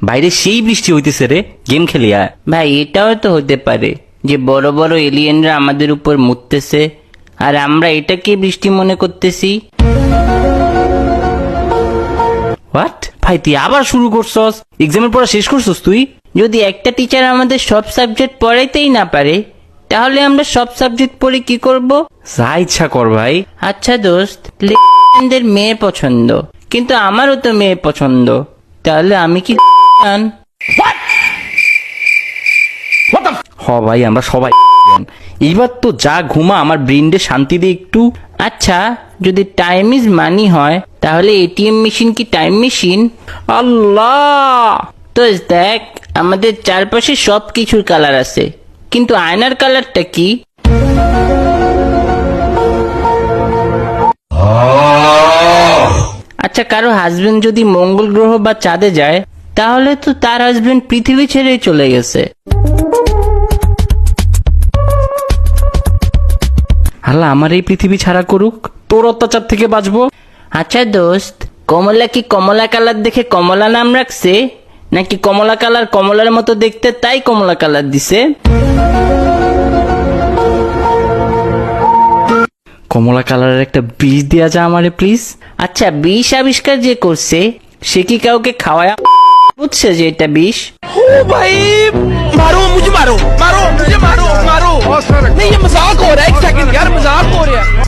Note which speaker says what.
Speaker 1: বাইরে সেই বৃষ্টি হইতেছে রে, গেম খেলিয়া।
Speaker 2: ভাই এটাও তো হতে পারে যে বড় বড় এলিয়েনরা আমাদের উপর মুততেছে আর আমরা এটাকে বৃষ্টি মনে করতেছি।
Speaker 1: হোয়াট ভাই, তুই আবার শুরু করছস? এক্সামের পড়া শেষ করছস তুই?
Speaker 2: যদি একটা টিচার আমাদের সব সাবজেক্ট পড়াইতেই না পারে তাহলে আমরা সব সাবজেক্ট পড়ে কি করব?
Speaker 1: যা ইচ্ছা কর ভাই।
Speaker 2: আচ্ছা দোস্ত, লেজেন্ডের মেয়ে পছন্দ, কিন্তু আমারও তো মেয়ে পছন্দ, তাহলে আমি কি
Speaker 1: হ ভাই, আমরা সবাই এইবার তো যা ঘুমা, আমার ব্রেনডে শান্তি দে একটু।
Speaker 2: আচ্ছা, যদি টাইম ইজ মানি হয় তাহলে এটিএম মেশিন কি টাইম মেশিন?
Speaker 1: আল্লাহ,
Speaker 2: তো দেখ, আমাদের চারপাশে সব কিছুর কালার আছে, কিন্তু আয়নার কালারটা কি? আচ্ছা, কারো হাজবেন্ড যদি মঙ্গল গ্রহ বা চাঁদে যায় তাহলে তো তার হাজবেন্ড পৃথিবী ছেড়ে চলে গেছে।
Speaker 1: আল্লাহ আমার এই পৃথিবী ছাড়া করুক, তোর অত্যাচার থেকে বাঁচবো।
Speaker 2: আচ্ছা দোস্ত, কমলা কি কমলা কালার দেখে কমলা নাম রাখছে, নাকি কমলা কালার কমলার মতো দেখতে তাই কমলা কালার দিছে?
Speaker 1: কমলা কালারের একটা বিষ দেয়া যা আমারে প্লিজ।
Speaker 2: আচ্ছা, বিষ আবিষ্কার যে করছে সে কি কাউকে খাওয়ায় বুঝছে যে এটা বিষ?
Speaker 3: ओ भाई मारो मुझे, मारो मारो मुझे, मारो मारो नहीं, ये मजाक हो रहा है। एक सेकंड यार, मजाक हो रहा है।